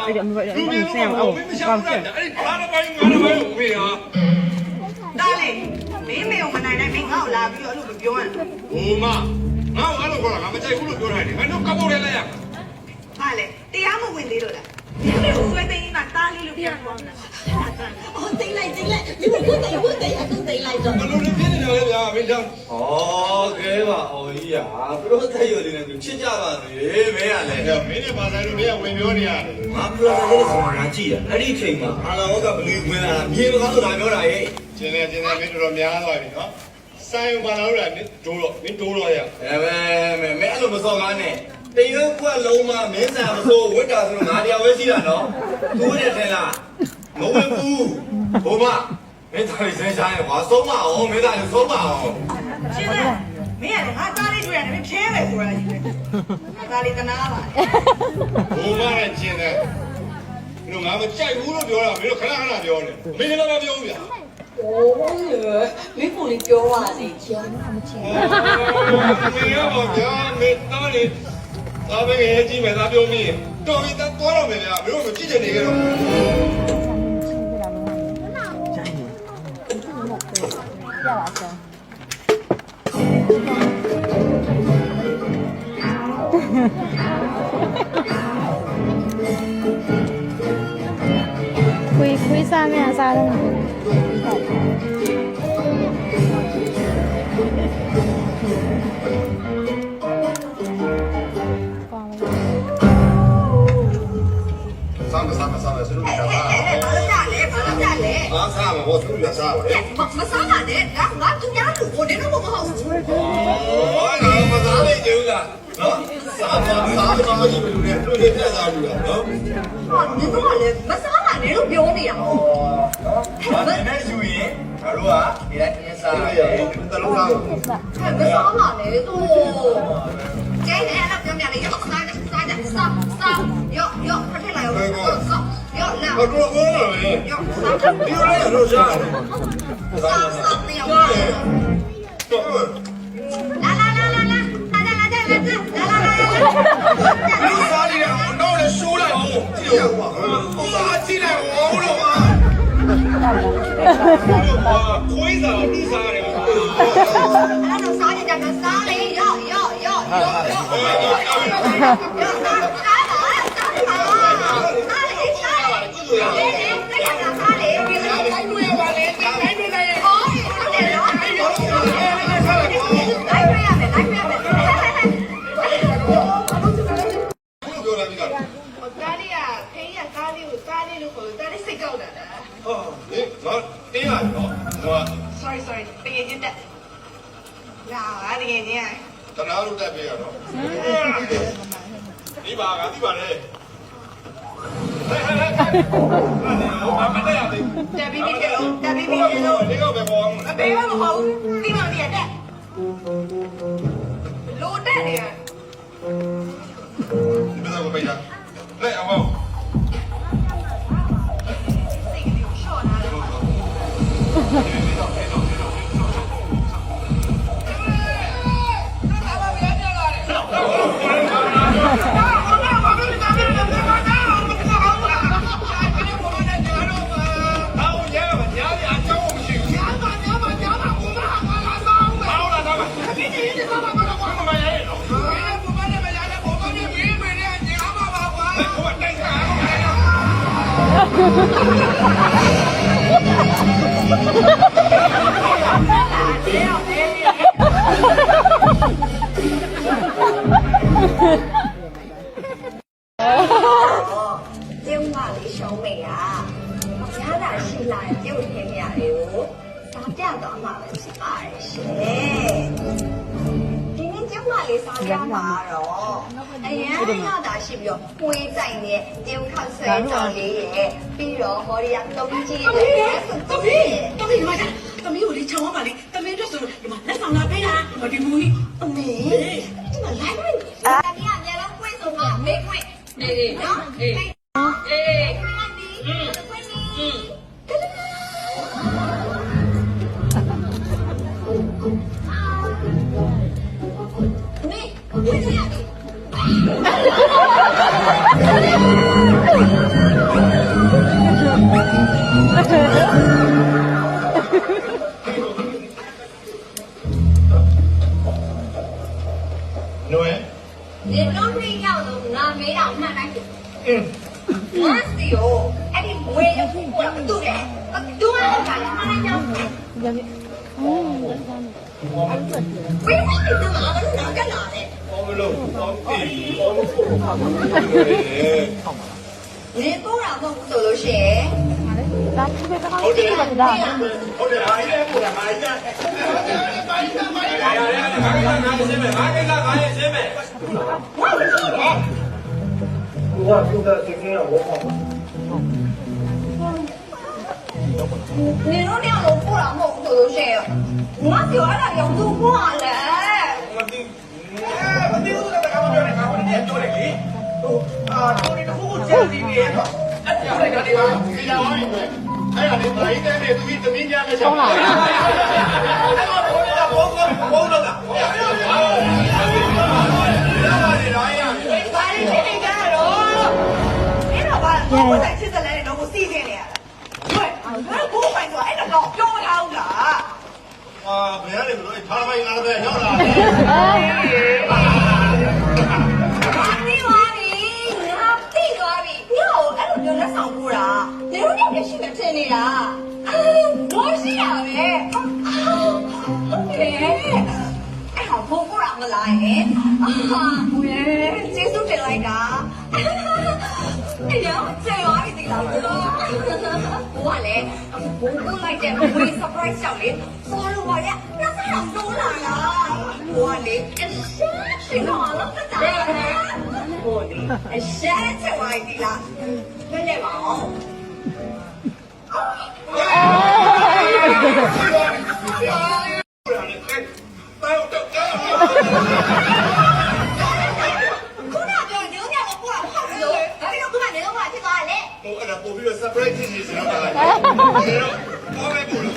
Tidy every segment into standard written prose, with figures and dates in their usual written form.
အဲ့ဒါမဟုတ်ဘူးဆင်းအောင်ကောင်းချင်အဲ့ဘာတော့ပိုင်းငါတော့ပိုင်းဝေးဟာတားလေမင်းမေကိုမနိုင်နိုင်မင်းငါ့ကိုလာပြီးတော့အဲ့လိုပြောရတာဟိုမငါ့ကိုအဲ့လိုပြောတာငါမကြိုက်ဘူးလို့ပြောထားတယ်ငါတို့ကပုတ်လဲလိုက်ရဟာလေတရားမဝင်သေးလို့လားဒီလိုဆွဲသိမ်းနေတာတားလေးလို့ပြောသွားတာအော်တိတ်လိုက်ဒီလိုခုတ်တယ်အခုတိတ်လိုက်တော့ဘယ်လိုလဲဖြစ်နေကြလဲဗျာမင်းကြောင့်ဩကဲပါအော်ကြီးอ่ะသူတို့သက်ရွယ်လေးနဲ့ချစ်ကြပါစေမင်းကလည်းမင်းနဲ့ပါဆိုင်လို့မင်းကဝင်ပြောနေရတယ်ငါပရိုဒါလေးဆိုတာငါကြည့်ရအဲ့ဒီအချိန်မှာအာလာဝကဘလူးဝင်လာတာမြေမကားဆိုတာပြောတာရဲ့ကျင်းနေမင်းတော်တော်များသွားပြီနော်ဆိုင်ဘာလို့လဲဒိုးတော့မင်းဒိုးတော့ရမင်းအဲ့လိုမစော်ကားနဲ့တရွက်ကွက်လုံးမမင်းဆန်မစိုးဝိတ္တာဆိုတော့ငါတရားဝဲရှိတာနော်သူ့ရဲ့ထဲလားမဝင်ဘူးဘုမမင်းသားလေးစမ်းရှားရင်ကွာဆုံးမအောင်မင်းသားလေးဆုံးမအောင်ရှင်းတယ်မင်းကငါတားလေးတွေ့ရတယ်မင်းဖြဲပဲဆိုတာကြီးပဲတားလေးတနာပါဘုမနဲ့ကျင်းတယ်တို့ငါမကြိုက်ဘူးလို့ပြောတာမင်းတို့ခဏပြောနေမင်းလည်းမပြောဘူးဗျာโอ้ยမင်းကိုလေးပြောပါစေချင်မင်းရောဗျာမင်းသားလေးဒါပဲကြည့်မယ်ဒါပြောမိတော်ပြီတော့တော့မယ်ဗျာမင်းတို့ကြည့်ချင်နေကြတော့ခွေးစားမြန်စားတယ်စားမယ်သူတို့ကစားဘာလို့ကြလဲစားမှာဘောသူတို့ကစားပါလေမစားပါနဲ့ငါသူများလူကိုနင်တို့မဟုတ်ဘူးဟောငါမစားနိုင်ကြဘူးလားနော်စားကြည့်မလို့လေသူတို့ပြတ်စားလို့နော်ဟာနင်တို့ကလည်းမစားပါနဲ့လို့ပြောနေတာဟုတ်ဘာနဲ့ယူရင်တို့ကဒီတိုင်းအစားရတယ်တလုံးစားမစားပါနဲ့သူကျဲတယ်အဲ့လိုပြောပြလေရောစားရောဖထလာရောစားရောလာတို့ကိုလေရောစားဒီလိုလေတို့စားရောလာ你啥的呀？闹得输了哦！哇，进来我了吗？推啥？你啥的？那种啥的叫做啥嘞？要。sorry တကယ်ချင်းတက်လာတကယ်ချင်းတနာလို့တက်ပြရတော့ဒီပါကဒီပါလေမတက်ရသေးတက်ပြီးလို့ဒီကောပဲပေါ်အောင်အပေးမဟုတ်ဘူးဒီမှာနေရတက်လို့တက်နေရဒီတော့ပဲရလက်အောင်ကျုံးပါလေရှုံးမေရရတာရှိလာကျုပ်ထင်းရတွေကိုစားပြတော့မှာပဲဖြစ်ပါရဲ့ရှင်ဒီနေ့ကျုံးပါလေစားပြမှာတော့အရင်ရတာရှိပြီးတော့ပွေးတိုင်နဲ့ကျုံးခောက်ဆွဲကြော်လေးရဲ့ပြီးတော့ဟောရီယာတုံးကြီးရဲ့သမီးကိုလေးချောင်းပါလေသမီးတို့ဆိုဒီမှာလက်ဆောင်လာပေးတာဒီမူကြီးအမေဒီမှာလိုက်မယ်တမီးအများလုံးပွေးဆိုမှာမေးခွင့်အေးနော်အေး你，为啥呀？ နိုးရဲ့ 你都是要的，我没让慢慢去。我是有，哎，你我也不过了，对的，多少干了，慢慢讲。为什么你这麻烦哪干哪的？ ဘောမလို့ဘောတီဘောမဖို့ဘောမလို့ 你多少都不走都行。 ဒါသူပဲကောင်း ဟုတ်တယ် တယ်ဒါ ဟုတ်တယ်အားရပို့တာအားရပါရပါရရရငါကိစ္စမဲ့ငါကိစ္စငါရဲ့စင်းမဲ့ဘာလို့လဲဘာဘာပြောတာတကယ်ရောဘာ 你都那样都不让我走都行，我就爱那样都不了。 မသိမသိဘူးကဘာပြောနေငါဘာနဲ့ပြောနေလေဟိုတော်နေတခုခုကျန်နေပြီတော့အဲ့ဒါလည်းကနေပါဒီလာဝိုင်းအဲ့ဒါလေဘာကြီးတဲ့သူသမီးကြမဲ့ချက်အဲ့တော့ဘိုးတော့ဘိုးတော့တာ把你这边干了，你老板我在吃的来的都细点了。对，我不会做，哎，那个标好的。 အာဘယ်ရလဲဘလို့ထားပိုင်းလာတဲ့ရောက်လာ 你娃你，你还对娃你，你好，哎，我就在上铺啦，你说你别洗个真的啦，我洗了呗，哎，好婆婆让我来，我结束这来个，哎呀，这娃你得了个，我嘞，婆婆来这会 surprise 小林，说了我呀，那是很多人啦，我嘞，啥情况了不咋？我嘞，啥情况的啦？跟着忙。 ခုနပြောညညကိုပို့တာဟုတ်လို့ဒါပြီးတော့ခုနနေတော့မှဖြစ်သွားတယ် ဟိုအဲ့ဒါပို့ပြီးတော့ surprise ဖြစ်နေစရာပါလားဘာပဲပို့လို့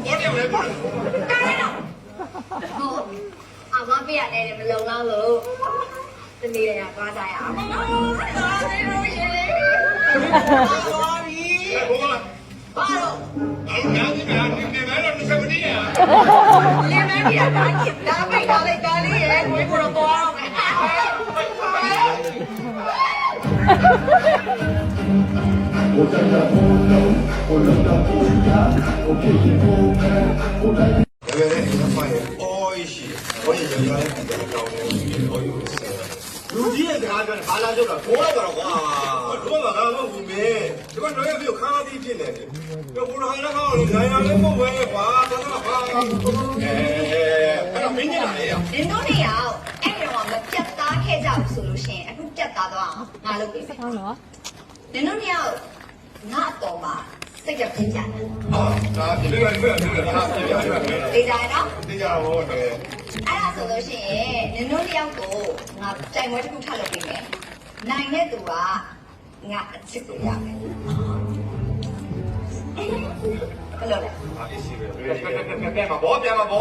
ဘာတယ်လဲပို့လို့ တားရတော့ဟုတ်အမပြရတယ်မလုံလောက်လို့တနေ့ရသွားကြရအောင်သွားနေလို့ရေသွားပြီ ဟိုက ဘာလို့ အဲ့ဒါကြီးများဒီနေ့လည်းတော့စမနေရ လင်းမန်းပြတာကြီးဒါပိတ်ထားလိုက်တာလေးရေကိုယ်ကတော့သွားတော့မယ် ဘယ်လဲဒီဖိုင်အိုးရှိဘယ်ရရလဲတောင်းနေလူကြီးရဲ့စကားပြောတယ်ဘာလာကြတော့ဘောလာတော့ကွာတို့ကငါမဟုတ်ဘူးမင်းဒီကတော့ရပြီးခါပြီးဖြစ်နေတယ်ပြောဘုရားလည်းကောင်းလို့နိုင်ရလည်းမဟုတ်ပဲကွာဒါကဘာအဲ့တော့မင်းကြီးလာလေ နင်တို့နေအောင်အဲ့ဒီတော့မပြတ်သားခဲ့ကြဘူးဆိုလို့ရှိရင်အခုပြတ်သားသွားအောင်ငါလုပ်ပေးမယ် ကောင်းတော့ နင်တို့နေအောင်ငါတော့မှာစိတ်ကြပြင်းကြတယ် အာဒါဒီလိုလည်းပြောတယ်ဟာပြပြပြ ဒေတာနော် ပြကြတော့တယ် အဲ့ဒါဆိုလို့ရှိရင်နင်တို့တယောက်ကိုငါတိုင်ပွဲတစ်ခုထပ်လုပ်ပေးမယ်နိုင်တဲ့သူကငါအချစ်ကိုရမယ်ဘယ်လိုလဲ အားရှိပဲပြန်မှာဘောပြန်မှာဘော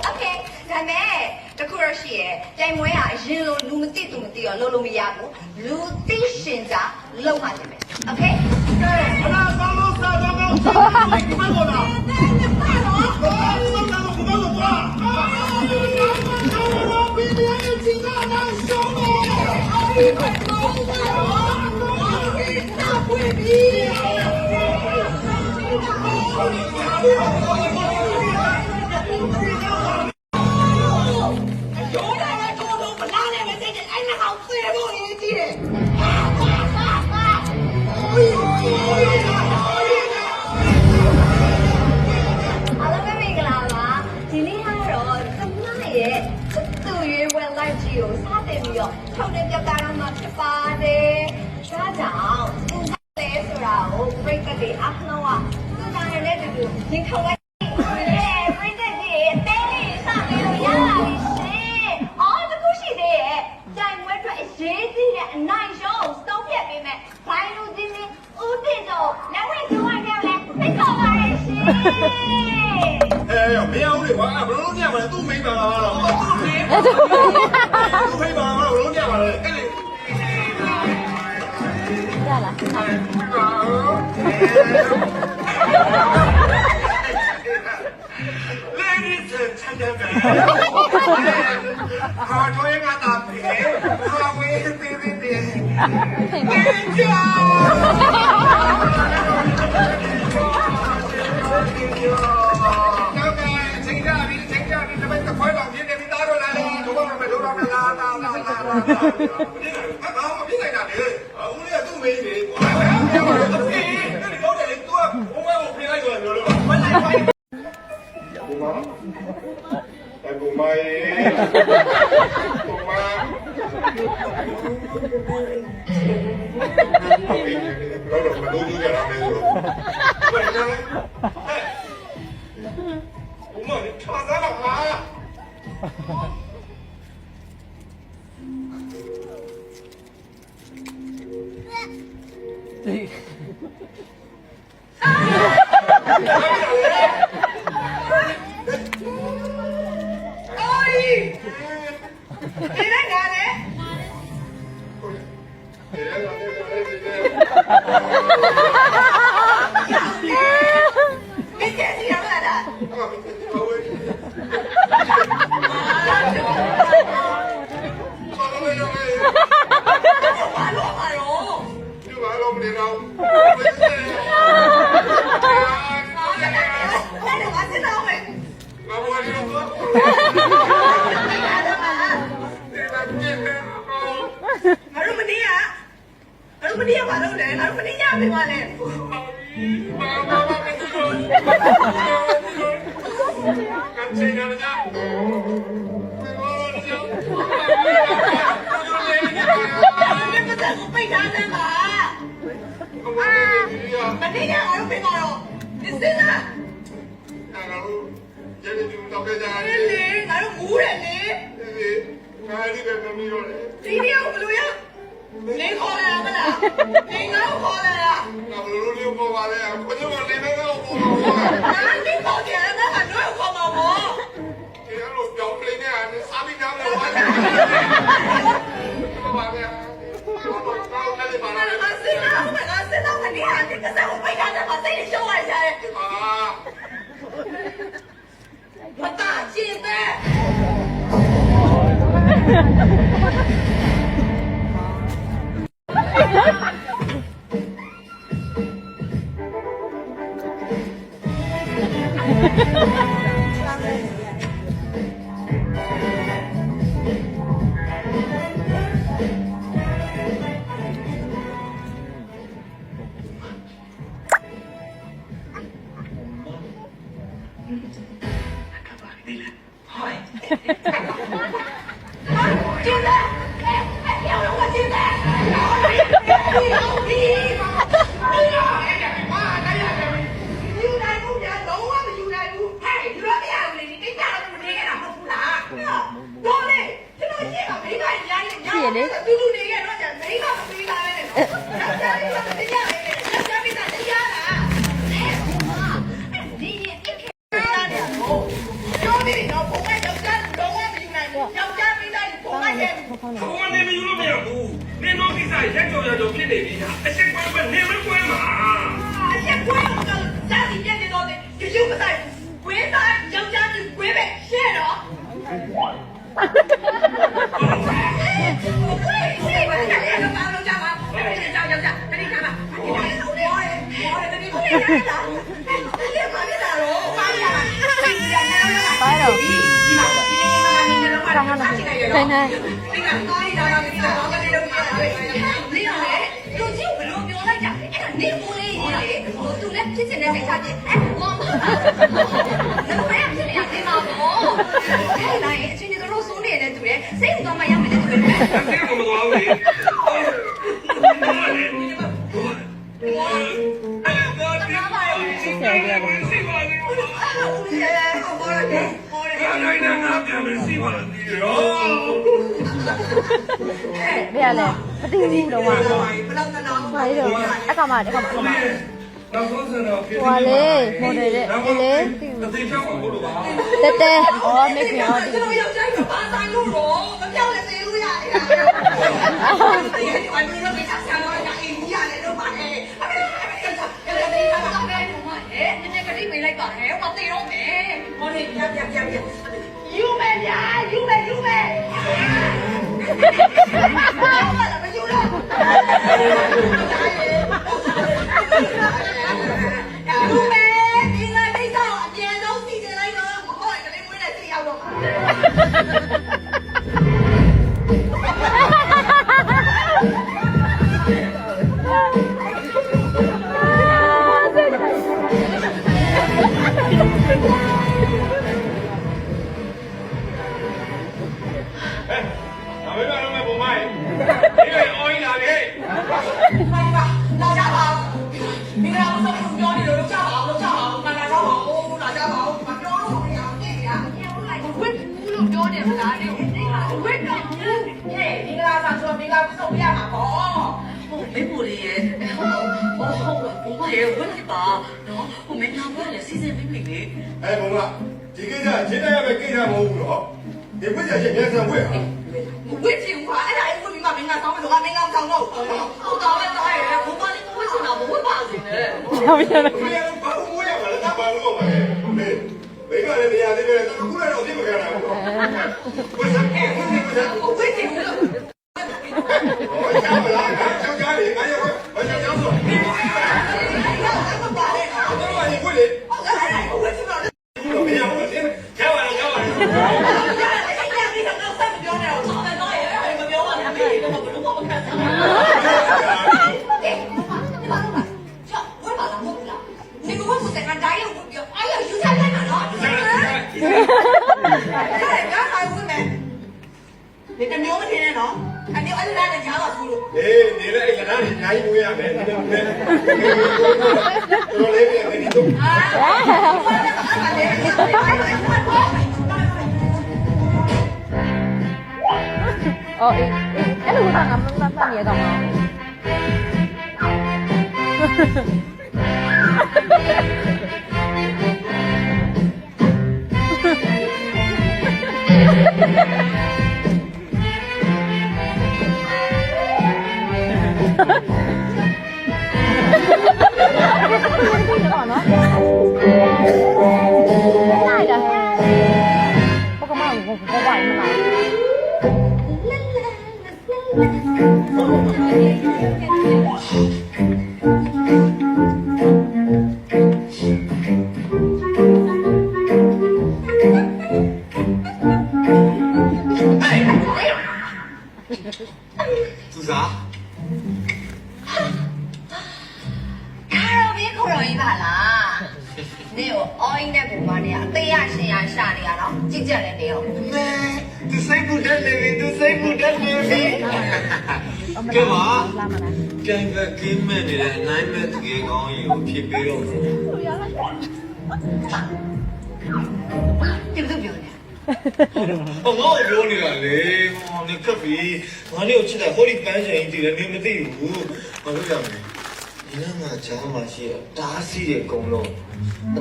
โอเคဒါမဲ့တခုတော့ရှိရဲ့တိုင်ပွဲကအရင်လိုလူမသိသူမသိတော့လုပ်လို့မရဘူးလူသိရှင်ကြလုပ်မှတယ်မယ်โอเค ကဲအလားကောင်းလို့စားတော့ကောင်းဒီမှာဘောလားအားလုံးပဲမင်္ဂလာပါဒီနေ့ကတော့သမ္မရဲ့သူ့ရွေးဝယ်လိုက်ကြီးကိုစတင်ပြီးတော့ထုတ်တဲ့ပြတာရမှာဖြစ်ပါတယ်ဒါကြောင့်သူ့လဲဆိုတာကိုပြိတ္တတွေအားလုံးကသူ့တာရတဲ့တူဒီခေါက်လိုက်ပြိတ္တကြီးအသေးလေးစပြီးတော့ရလာပြီရှင်အော်တခုရှိသေးရဲ့တိုင်ဝဲအတွက်အရေးကြီးတဲ့အနိုင်ရှုံးကိုစုံးပြတ်ပေးမယ်ဘိုင်းလူကြီးကြီးဦးတင်တော့လက်ဝဲကျိုးရပြောလဲသိခေါ်ပါရဲ့ရှင် မရဘူးလေကွာဘလုံးညမှာသူ့မိန်းပါလားတော့သူ့မိန်းပါလားဘလုံးညမှာလေအဲ့လေ ရ လား Ladies and gentlemen, how do you got that pay? How we baby? 没玻璃耶，我也问你吧，喏，我没拿过来，谁在没没的？哎，红啊，这个呢，现在要不给他模糊了，你不讲是面上会啊？我会听话，哎呀，我明白，明白，上面说话，明白，上我，我搞了搞了，我把你不会听到，不会把人的。没有，把我也完了，他把我嘛，每个人的呀，这个他过来老听不看了，不是，我会听的。我讲不啦，讲家里，我讲讲说，我都把你过来，我会听到。没有，我听，开玩笑，开玩笑。你跟牛天天喏，俺牛俺是哪个家老出路？哎，你那个哪里哪一不一样的？你都不对，我那边没你懂。အဲ့လိုကငါမမြဲတော့မှာ来的，我干嘛我玩嘛来。做啥？看到别口容易吧啦。你有熬夜的不嘛的呀？对呀，是呀，啥的呀？喏，就这样的有。都谁不得嘞？都谁不得嘞？干嘛？干个给买的，难买这个光有偏别样子。对不对？表呢？我ပြောနေတာလေ။你可比我你有吃的好的半成一点，你没得有。我跟你讲，你那么家嘛是大西的公路，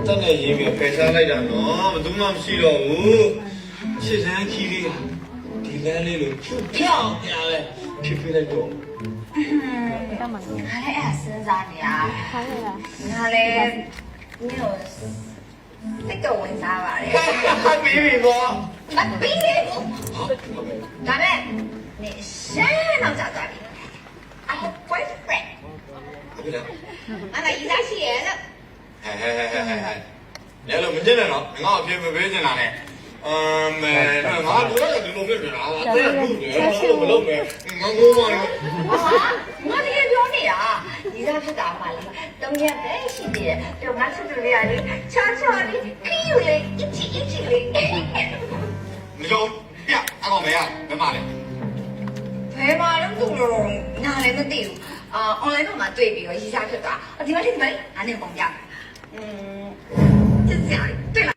等下人民排上来着喏，都嘛不是了。现在去的，地来的路漂亮嘞，偏偏来多。干嘛？俺嘞爱身上的呀，看来了。俺嘞没有这个问啥吧嘞？还比比不？那比你不？咱们你谁能找到你？I'm boyfriend。对了。俺们一家去的。嘿，你那没进来了，我偏没进来嘞。没，我不那个就弄不了了，这样弄的，不弄没，我啊，我这个表弟啊，你咋是干嘛了嘛？冬天白洗的，就俺出去的，悄悄的，可有嘞，一起嘞。你说别，俺搞没啊？干嘛嘞？陪嘛，人都了，哪来的队伍啊？我来弄嘛对比，一下去的，我听没？俺那公家，就这样。对了。